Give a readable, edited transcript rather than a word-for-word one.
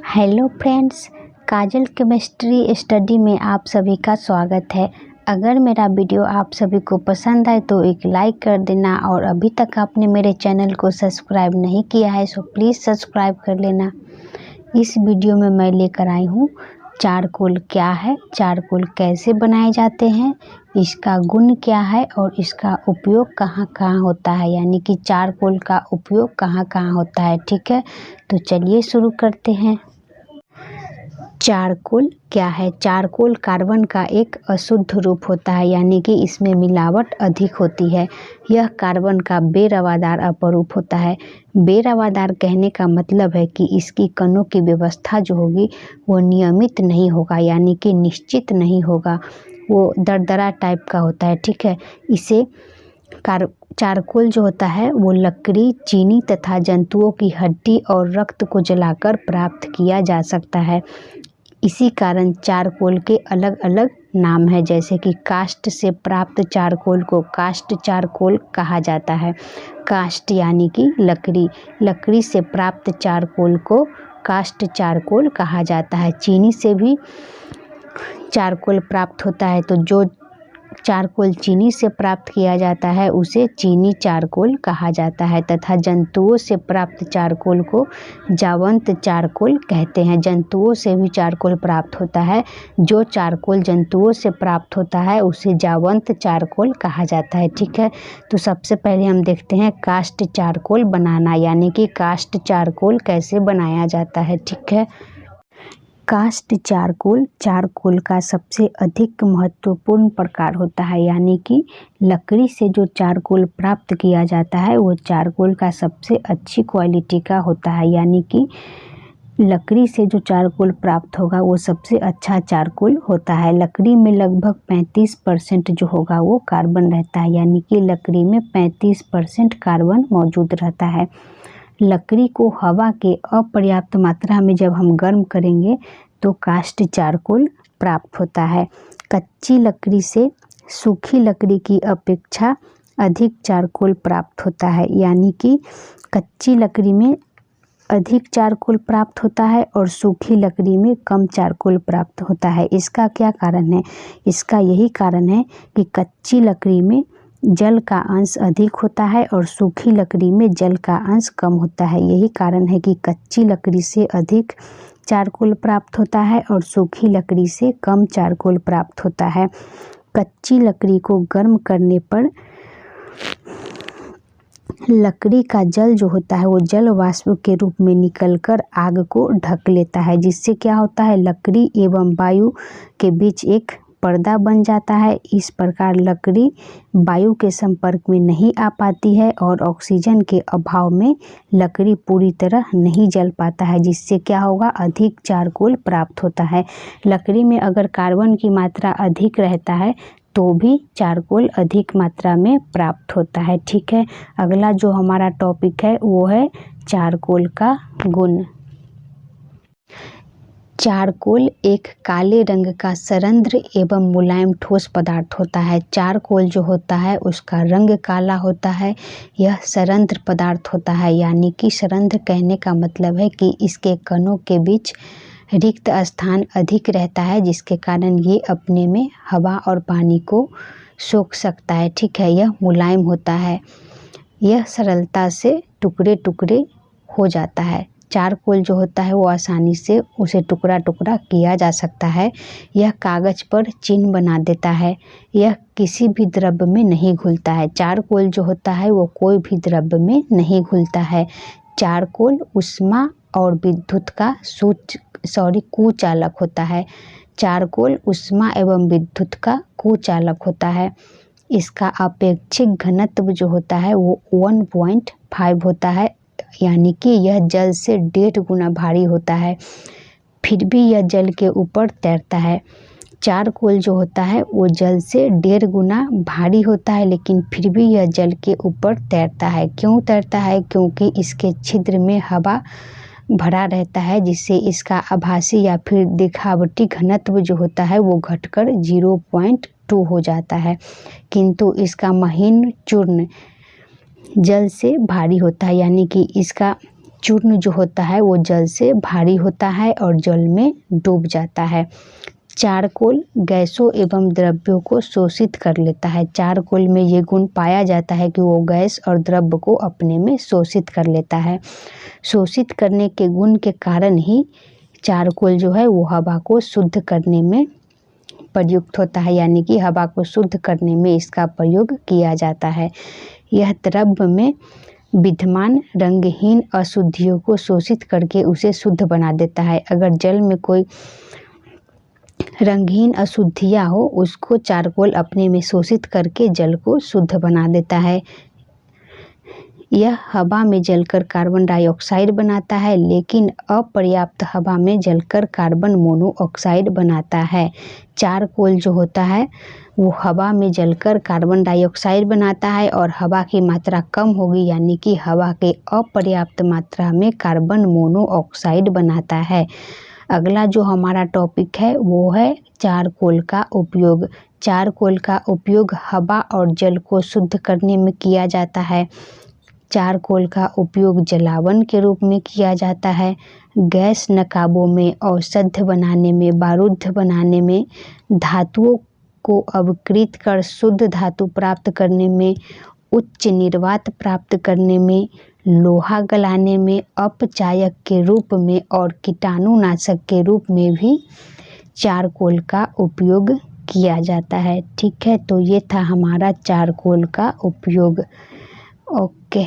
Hello friends, काजल chemistry study में आप सभी का स्वागत है। अगर मेरा वीडियो आप सभी को पसंद आए तो एक लाइक कर देना और अभी तक आपने मेरे चैनल को सब्सक्राइब नहीं किया है सो प्लीज़ सब्सक्राइब कर लेना। इस वीडियो में मैं लेकर आई हूँ चारकोल क्या है, चारकोल कैसे बनाए जाते हैं, इसका गुण क्या है और इसका उपयोग कहाँ कहाँ होता है, यानी कि चारकोल का उपयोग कहाँ कहाँ होता है। ठीक है, तो चलिए शुरू करते हैं। चारकोल क्या है? चारकोल कार्बन का एक अशुद्ध रूप होता है, यानी कि इसमें मिलावट अधिक होती है। यह कार्बन का बेरवादार अपरूप होता है। बेरवादार कहने का मतलब है कि इसकी कणों की व्यवस्था जो होगी वो नियमित नहीं होगा, यानी कि निश्चित नहीं होगा, वो दरदरा टाइप का होता है। ठीक है, इसे चारकोल जो होता है वो लकड़ी, चीनी तथा जंतुओं की हड्डी और रक्त को जलाकर प्राप्त किया जा सकता है। इसी कारण चारकोल के अलग अलग नाम है, जैसे कि काष्ठ से प्राप्त चारकोल को काष्ठ चारकोल कहा जाता है। काष्ठ यानी कि लकड़ी, लकड़ी से प्राप्त चारकोल को काष्ठ चारकोल कहा जाता है। चीनी से भी चारकोल प्राप्त होता है, तो जो चारकोल चीनी से प्राप्त किया जाता है उसे चीनी चारकोल कहा जाता है, तथा जंतुओं से प्राप्त चारकोल को जावंत चारकोल कहते हैं। जंतुओं से भी चारकोल प्राप्त होता है, जो चारकोल जंतुओं से प्राप्त होता है उसे जावंत चारकोल कहा जाता है। ठीक है, तो सबसे पहले हम देखते हैं काष्ठ चारकोल बनाना, यानी कि काष्ठ चारकोल कैसे बनाया जाता है। ठीक है, काष्ठ चारकोल चारकोल का सबसे अधिक महत्वपूर्ण प्रकार होता है, यानी कि लकड़ी से जो चारकोल प्राप्त किया जाता है वो चारकोल का सबसे अच्छी क्वालिटी का होता है, यानी कि लकड़ी से जो चारकोल प्राप्त होगा वो सबसे अच्छा चारकोल होता है। लकड़ी में लगभग 35% जो होगा वो कार्बन रहता है, यानी कि लकड़ी में 35% कार्बन मौजूद रहता है। लकड़ी को हवा के अपर्याप्त मात्रा में जब हम गर्म करेंगे तो काष्ठ चारकोल प्राप्त होता है। कच्ची लकड़ी से सूखी लकड़ी की अपेक्षा अधिक चारकोल प्राप्त होता है, यानी कि कच्ची लकड़ी में अधिक चारकोल प्राप्त होता है और सूखी लकड़ी में कम चारकोल प्राप्त होता है। इसका क्या कारण है? इसका यही कारण है कि कच्ची लकड़ी में जल का अंश अधिक होता है और सूखी लकड़ी में जल का अंश कम होता है। यही कारण है कि कच्ची लकड़ी से अधिक चारकोल प्राप्त होता है और सूखी लकड़ी से कम चारकोल प्राप्त होता है। कच्ची लकड़ी को गर्म करने पर लकड़ी का जल जो होता है वो जल वाष्प के रूप में निकलकर आग को ढक लेता है, जिससे क्या होता है, लकड़ी एवं वायु के बीच एक पर्दा बन जाता है। इस प्रकार लकड़ी वायु के संपर्क में नहीं आ पाती है और ऑक्सीजन के अभाव में लकड़ी पूरी तरह नहीं जल पाता है, जिससे क्या होगा, अधिक चारकोल प्राप्त होता है। लकड़ी में अगर कार्बन की मात्रा अधिक रहता है तो भी चारकोल अधिक मात्रा में प्राप्त होता है। ठीक है, अगला जो हमारा टॉपिक है वो है चारकोल का गुण। चारकोल एक काले रंग का सरंध्र एवं मुलायम ठोस पदार्थ होता है। चारकोल जो होता है उसका रंग काला होता है। यह सरंध्र पदार्थ होता है, यानी कि सरंध्र कहने का मतलब है कि इसके कणों के बीच रिक्त स्थान अधिक रहता है, जिसके कारण ये अपने में हवा और पानी को सोख सकता है। ठीक है, यह मुलायम होता है, यह सरलता से टुकड़े टुकड़े हो जाता है। चारकोल जो होता है वो आसानी से उसे टुकड़ा टुकड़ा किया जा सकता है। यह कागज पर चिन्ह बना देता है। यह किसी भी द्रव्य में नहीं घुलता है। चारकोल जो होता है वो कोई भी द्रव्य में नहीं घुलता है। चारकोल ऊष्मा और विद्युत का कुचालक होता है। चारकोल ऊष्मा एवं विद्युत का कुचालक होता है। इसका अपेक्षिक घनत्व जो होता है वो 1.5 होता है, यानी कि यह जल से 1.5 गुना भारी होता है, फिर भी यह जल के ऊपर तैरता है। चारकोल जो होता है वो जल से 1.5 गुना भारी होता है, लेकिन फिर भी यह जल के ऊपर तैरता है। क्यों तैरता है? क्योंकि इसके छिद्र में हवा भरा रहता है, जिससे इसका आभासी या फिर दिखावटी घनत्व जो होता है वो घटकर 0.2 हो जाता है, किंतु इसका महीन चूर्ण जल से भारी होता है, यानी कि इसका चूर्ण जो होता है वो जल से भारी होता है और जल में डूब जाता है। चारकोल गैसों एवं द्रव्यों को शोषित कर लेता है। चारकोल में ये गुण पाया जाता है कि वो गैस और द्रव्य को अपने में शोषित कर लेता है। शोषित करने के गुण के कारण ही चारकोल जो है वो हवा को शुद्ध करने में प्रयुक्त होता है, यानी कि हवा को शुद्ध करने में इसका प्रयोग किया जाता है। यह द्रव्य में विद्यमान रंगहीन अशुद्धियों को शोषित करके उसे शुद्ध बना देता है। अगर जल में कोई रंगहीन अशुद्धियाँ हो उसको चारकोल अपने में शोषित करके जल को शुद्ध बना देता है। यह हवा में जलकर कार्बन डाइऑक्साइड बनाता है, लेकिन अपर्याप्त हवा में जलकर कार्बन मोनोऑक्साइड बनाता है। चारकोल जो होता है वो हवा में जलकर कार्बन डाइऑक्साइड बनाता है और हवा की मात्रा कम होगी, यानी कि हवा के अपर्याप्त मात्रा में कार्बन मोनोऑक्साइड बनाता है। अगला जो हमारा टॉपिक है वो है चारकोल का उपयोग। चारकोल का उपयोग हवा और जल को शुद्ध करने में किया जाता है। चारकोल का उपयोग जलावन के रूप में किया जाता है। गैस नकाबों में, औषध बनाने में, बारूद बनाने में, धातुओं को अवकृत कर शुद्ध धातु प्राप्त करने में, उच्च निर्वात प्राप्त करने में, लोहा गलाने में, अपचायक के रूप में और कीटाणुनाशक के रूप में भी चारकोल का उपयोग किया जाता है। ठीक है, तो ये था हमारा चारकोल का उपयोग। ओके।